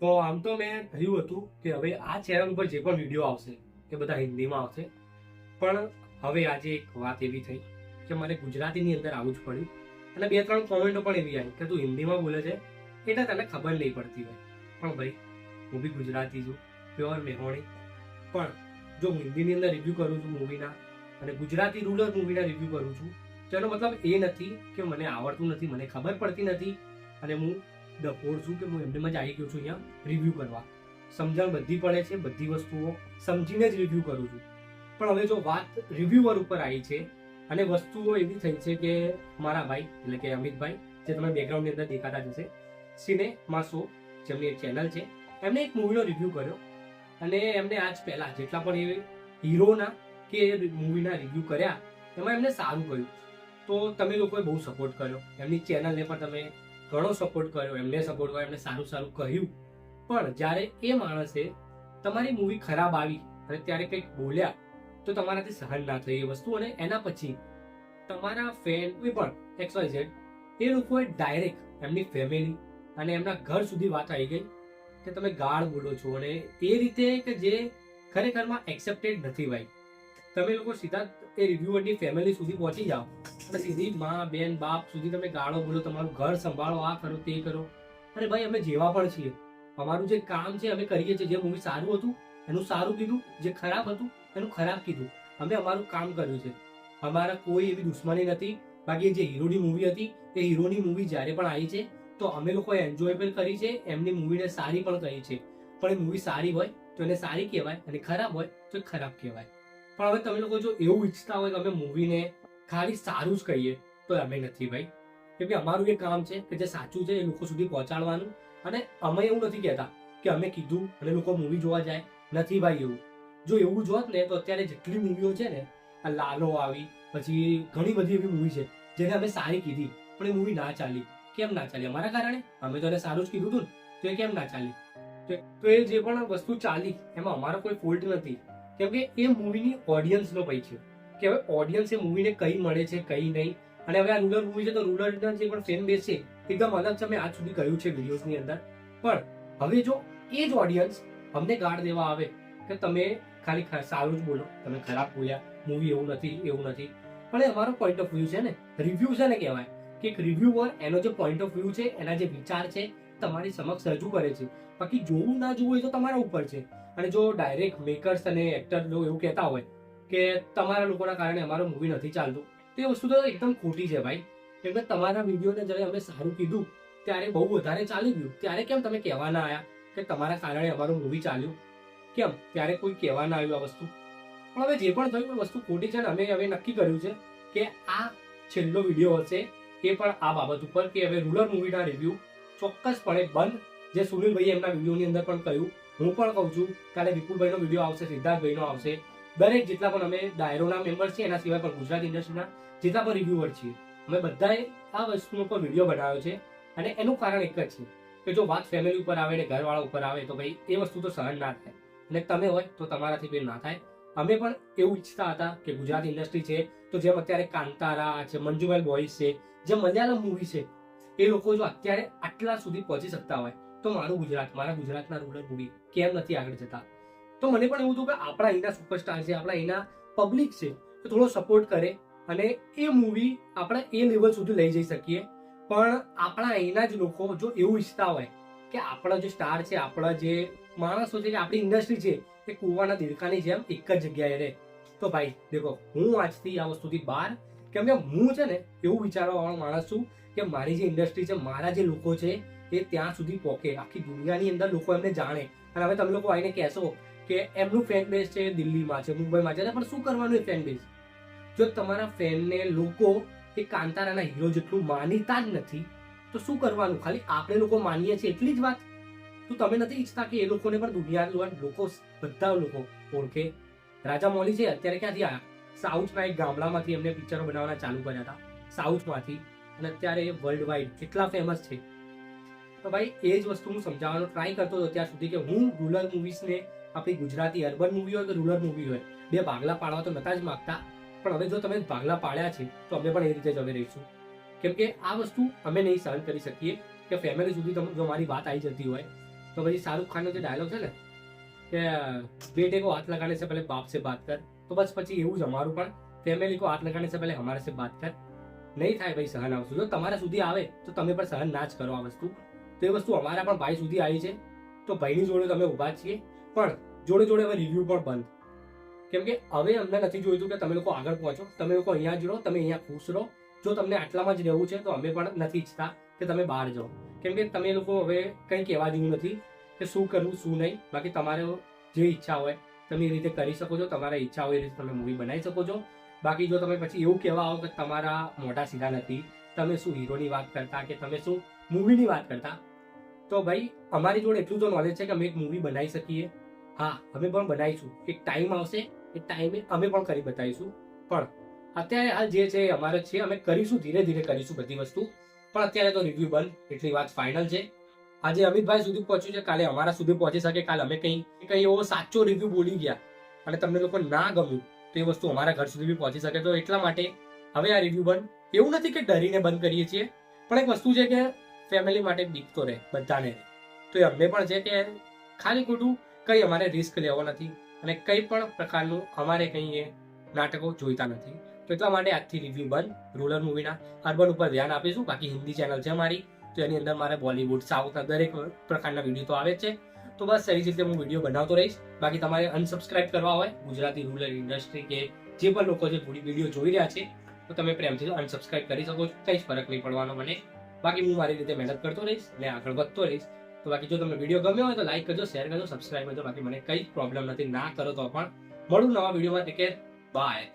તો આમ તો મેં કહ્યું હતું કે હવે આ ચેનલ ઉપર જે પણ વિડીયો આવશે એ બધા હિન્દીમાં આવશે, પણ હવે આજે એક વાત એવી થઈ કે મને ગુજરાતીની અંદર આવવું જ પડ્યું. અને 2-3 કોમેન્ટો પણ એવી આવી કે તું હિન્દીમાં બોલે છે એટલે તને ખબર નહીં પડતી હોય. પણ ભાઈ, હું બી ગુજરાતી છું, પ્યોર મેહોણી. પણ જો હું હિન્દીની અંદર રિવ્યૂ કરું છું મૂવીના અને ગુજરાતી રૂરલ મૂવીના રિવ્યૂ કરું છું, તેનો મતલબ એ નથી કે મને આવડતું નથી, મને ખબર પડતી નથી અને હું ડફોડ છું કે હું એમને જ આવી ગયો છું અહીંયા રિવ્યૂ કરવા. સમજણ બધી પડે છે, બધી વસ્તુઓ સમજીને જ રિવ્યૂ કરું છું. પણ હવે જો વાત રિવ્યુઅર ઉપર આવી છે અને વસ્તુઓ એવી થઈ છે કે મારા ભાઈ એટલે કે અમિતભાઈ, જે તમે બેકગ્રાઉન્ડની અંદર દેખાતા જશે, સિનેમા શો જેમની ચેનલ છે, એમને એક મૂવીનો રિવ્યૂ કર્યો અને એમને આજ પહેલા જેટલા પણ એ હીરોના કે મૂવીના રિવ્યૂ કર્યા એમાં એમને સારું કર્યું. તો તમે લોકોએ બહુ સપોર્ટ કર્યો, એમની ચેનલને પણ તમે ઘણો સપોર્ટ કર્યો, એમને સપોર્ટ કર્યો, એમને સારું સારું કહ્યું. પણ જ્યારે એ માણસે તમારી મૂવી ખરાબ આવી અને ત્યારે કંઈક બોલ્યા તો તમારાથી સહન ના થઈ એ વસ્તુ, અને એના પછી તમારા ફેન કોઈ પણ XYZ એ લોકોએ ડાયરેક્ટ એમની ફેમિલી અને એમના ઘર સુધી વાત આવી ગઈ કે તમે ગાળ બોલો છો અને એ રીતે કે જે ખરેખરમાં એક્સેપ્ટેડ નથી. ભાઈ, તમે લોકો સીધા એ રિવ્યુઅરની ફેમિલી સુધી પહોંચી જાઓ અને સીધી મા બેન બાપ સુધી તમે ગાળો બોલો, તમારું ઘર સંભાળો, આ કરો તે કરો. અરે ભાઈ, અમે જેવા પણ છીએ, અમારું જે કામ છે અમે કરીએ છીએ. જે મૂવી સારું હતું એનું સારું કીધું, જે ખરાબ હતું એનું ખરાબ કીધું. અમે અમારું કામ કર્યું છે, અમારા કોઈ એવી દુશ્મની નથી. બાકી જે હીરોની મૂવી હતી એ હીરોની મૂવી જ્યારે પણ આવી છે તો અમે લોકોએ એન્જોય પણ કરી છે, એમની મૂવીને સારી પણ કહી છે. પણ એ મૂવી સારી હોય તો એને સારી કહેવાય અને ખરાબ હોય તો એ ખરાબ કહેવાય. પણ હવે તમે લોકો જો એવું ઈચ્છતા હોય કે અમે મૂવીને ખાલી સારું જ કહીએ તો અમે નથી ભાઈ. કેમ કે અમારું એ કામ છે કે જે સાચું છે એ લોકો સુધી પહોંચાડવાનું. અને અમે એવું નથી કહેતા કે અમે કીધું અને લોકો મૂવી જોવા જાય, નથી ભાઈ એવું. જો એવું જોત ને તો અત્યારે જેટલી મૂવીઓ છે ને, આ લાલો આવી, પછી ઘણી બધી એવી મૂવી છે જેને અમે સારી કીધી પણ એ મૂવી ના ચાલી. કેમ ના ચાલી? અમારા કારણે. અમે તો એને સારું જ કીધું હતું ને, તો એ કેમ ના ચાલી? તો એ જે પણ વસ્તુ ચાલી એમાં અમારો કોઈ ફોલ્ટ નથી. કેમ કે એ મૂવીની ઓડિયન્સનો ભય છે કે હવે ઓડિયન્સ એ મૂવીને કઈ મળે છે કઈ નહીં. અને હવે આ રૂરલ મૂવી છે તો રૂરલના જે પણ ફેન બેઝ છે એકદમ અલગ છે. મેં આજ સુધી કહ્યું છે વિડીયોઝની અંદર. પણ હવે જો એ જ ઓડિયન્સ અમને ગાળ દેવા આવે કે તમે ખાલી સારું જ બોલો, તમે ખરાબ બોલ્યા, મૂવી એવું નથી એવું નથી, પણ એ અમારો પોઈન્ટ ઓફ વ્યૂ છે ને, રિવ્યૂ છે ને કહેવાય કે એક રિવ્યુઅર એનો જે પોઈન્ટ ઓફ વ્યૂ છે, એના જે વિચાર છે તમારી સમક્ષ રજૂ કરે છે. બાકી જોવું ના જોવું એ તો તમારા ઉપર છે. અને જો ડાયરેક્ટ મેકર્સ અને એક્ટર એવું કહેતા હોય કે તમારા લોકોના કારણે અમારું મૂવી નથી ચાલતું, તો એ વસ્તુ તો એકદમ ખોટી છે ભાઈ. કેમ કે તમારા વિડીયોને જ્યારે અમે સારું કીધું ત્યારે બહુ વધારે ચાલી ગયું, ત્યારે કેમ તમે કહેવા ના આવ્યા કે તમારા કારણે અમારું મૂવી ચાલ્યું? કેમ ત્યારે કોઈ કહેવા ના આવ્યું આ વસ્તુ? પણ હવે જે પણ થયું એ વસ્તુ ખોટી છે ને અમે હવે નક્કી કર્યું છે કે આ છેલ્લો વિડીયો હશે એ પણ આ બાબત ઉપર કે હવે રૂરલ મૂવીના રિવ્યૂ ચોક્કસપણે બંધ. જે સુનિલભાઈએ એમના વિડીયોની અંદર પણ કહ્યું, હું પણ કહું છું, કાલે વિપુલભાઈનો વિડીયો આવશે, સિદ્ધાર્થભાઈનો આવશે, દરેક જેટલા પણ અમે ડાયરોના મેમ્બર્સ છીએ એના સિવાય પણ ગુજરાત ઇન્ડસ્ટ્રીના જેટલા પણ રિવ્યુઅર છીએ, અમે બધાએ આ વસ્તુનો પર વિડીયો બનાવ્યો છે. અને એનું કારણ એક જ છે કે જો વાત ફેમિલી ઉપર આવે ને ઘરવાળા ઉપર આવે તો ભાઈ એ વસ્તુ તો સહન ના થાય. અને તમે હોય તો તમારાથી બી ના થાય. અમે પણ એવું ઈચ્છતા હતા કે ગુજરાત ઇન્ડસ્ટ્રી છે તો જેમ અત્યારે કાંતારા છે, મંજુમેલ બોયઝ છે, જે મલયાલમ મૂવી છે, એ લોકો જો અત્યારે આટલા સુધી પહોંચી શકતા હોય તો મારું ગુજરાત, મારા ગુજરાતના રૂરલ મૂવી કેમ નથી આગળ જતા? તો મને પણ એવું હતું કે આપણા અહીંના સુપરસ્ટાર છે, આપણા અહીંના પબ્લિક છે, તો થોડો સપોર્ટ કરે અને એ મૂવી આપણે એ લેવલ સુધી લઈ જઈ શકીએ. પણ આપણા અહીંના જ લોકો જો એવું ઈચ્છતા હોય કે આપણા જે સ્ટાર છે, આપણા જે માણસો છે, આપણી ઇન્ડસ્ટ્રી છે એ કૂવાના દેડકાની જેમ એક જ જગ્યાએ રહે, તો ભાઈ દેખો, હું આજથી આ વસ્તુથી બહાર. કેમ કે હું છે ને એવું વિચારવા વાળો માણસ છું કે મારી જે ઇન્ડસ્ટ્રી છે, મારા જે લોકો છે એ ત્યાં સુધી પહોંચે, આખી દુનિયાની અંદર લોકો એમને જાણે. અને હવે તમે લોકો આવીને કહેશો કે એમનું ફેન બેઝ છે દિલ્હીમાં છે, મુંબઈમાં છે, પણ શું કરવાનું એ ફેન બેઝ? જો તમારા ફેનને લોકો એ કાંતારાના હીરો જેટલું માનીતા જ નથી તો શું કરવાનું? ખાલી આપણે લોકો માનીએ છીએ એટલી જ વાત. તો તમે નથી ઈચ્છતા કે એ લોકોને પણ દુનિયા લોકો, બધા લોકો ઓળખે? રાજા મૌલી છે અત્યારે ક્યાંથી આવ્યા? સાઉથના એક ગામડામાંથી એમને પિક્ચરો બનાવવાના ચાલુ કર્યા હતા, સાઉથમાંથી, અને અત્યારે એ વર્લ્ડ વાઇડ કેટલા ફેમસ છે. તો ભાઈ એ જ વસ્તુ હું સમજાવવાનો ટ્રાય કરતો હતો અત્યાર સુધી કે હું રૂરલ મૂવીઝને, આપણી ગુજરાતી અર્બન મૂવી હોય કે રૂરલ મૂવી હોય, બે ભાગલા પાડવા તો નતા જ માગતા. પણ હવે જો તમે ભાગલા પાડ્યા છે તો અમે પણ એ રીતે જ હવે રહીશું. કેમ કે આ વસ્તુ અમે નહીં સહન કરી શકીએ કે ફેમિલી સુધી જો મારી વાત આવી જતી હોય તો પછી શાહરુખ ખાનનો જે ડાયલોગ છે ને કે બેटे को हाथ लगाने से पहले बाप से बात कर, તો બસ પછી એવું જ અમારું પણ ફેમિલી को हाथ लगाने से पहले हमारे से बात कर. નહીં થાય ભાઈ સહન આવશું. જો તમારા સુધી આવે તો તમે પણ સહન ના જ કરો આ વસ્તુ. તો એ વસ્તુ અમારા પણ ભાઈ સુધી આવી છે, તો ભાઈની જોડે તમે ઊભા છીએ, પણ જોડે જોડે હવે રિવ્યુ પણ બંધ. કેમ કે હવે અમને નથી જોઈતું કે તમે લોકો આગળ પહોંચો. તમે લોકો અહીંયા જ રહો, તમે અહીંયા ખુશ રહો. જો તમને આટલામાં જ રહેવું છે તો અમે પણ નથી ઈચ્છતા કે તમે બહાર જાઓ. કેમ કે તમે લોકો હવે કંઈ કહેવા જેવું નથી કે શું કરવું શું નહીં. બાકી તમારે જે ઈચ્છા હોય તમે એ રીતે કરી શકો છો. તમારા ઈચ્છા હોય એ રીતે તમે મૂવી બનાવી શકો છો. બાકી જો તમે પછી એવું કહેવા આવો કે તમારા મોઢા સીધા નથી, તમે શું હીરોની વાત કરતા કે તમે શું મૂવીની વાત કરતા, તો ભાઈ અમારી જોડે એટલું તો નોલેજ છે કે અમે એક મૂવી બનાવી શકીએ. હા, અમે પણ બનાવીશું. એક ટાઈમ આવશે, એ ટાઈમે અમે પણ કરી બતાવીશું. પણ અત્યારે હાલ જે છે અમારે છે, અમે કરીશું, ધીરે ધીરે કરીશું બધી વસ્તુ. પણ અત્યારે તો રિવ્યુ બંધ, એટલી વાત ફાઇનલ છે. આજે અમિતભાઈ સુધી પહોંચ્યું છે, કાલે અમારા સુધી પહોંચી શકે. કાલે અમે કંઈ એવો સાચો રિવ્યુ બોલી ગયા અને તમને લોકો ના ગમ્યું તો એ વસ્તુ અમારા ઘર સુધી બી પહોંચી શકે. તો એટલા માટે હવે આ રિવ્યુ બંધ. એવું નથી કે ડરીને બંધ કરીએ છીએ, પણ એક વસ્તુ છે કે ફેમિલી માટે બીક તો રહે, બધાને રહે. તો એ અમને પણ છે કે ખાલી ખોટું કંઈ અમારે રિસ્ક લેવો નથી અને કંઈ પણ પ્રકારનું અમારે કંઈ એ નાટકો જોઈતા નથી. તો એટલા માટે આજથી રિવ્યુ બંધ. રૂરલ મૂવીના અર્બન ઉપર ધ્યાન આપીશું. બાકી હિન્દી ચેનલ છે મારી, તો એની અંદર મારે બોલિવૂડ, સાઉથના દરેક પ્રકારના વિડીયો તો આવે જ છે. તો બસ એ જ રીતે હું વિડીયો બનાવતો રહીશ. બાકી તમારે અનસબસ્ક્રાઇબ કરવા હોય ગુજરાતી રૂરલ ઇન્ડસ્ટ્રી કે જે પણ લોકો જે વિડીયો જોઈ રહ્યા છે, તો તમે પ્રેમથી અનસબસ્ક્રાઇબ કરી શકો છો. કંઈ જ ફરક નહીં પડવાનો મને. બાકી હું મારી રીતે મહેનત કરતો રહીશ અને આગળ વધતો રહીશ. તો બાકી જો તમને વિડીયો ગમ્યો હોય તો લાઈક કરજો, શેર કરજો, સબસ્ક્રાઇબ કરજો. બાકી મને કંઈ પ્રોબ્લેમ નથી, ના કરો તો પણ. મળું નવા વિડીયોમાં. Take care, by.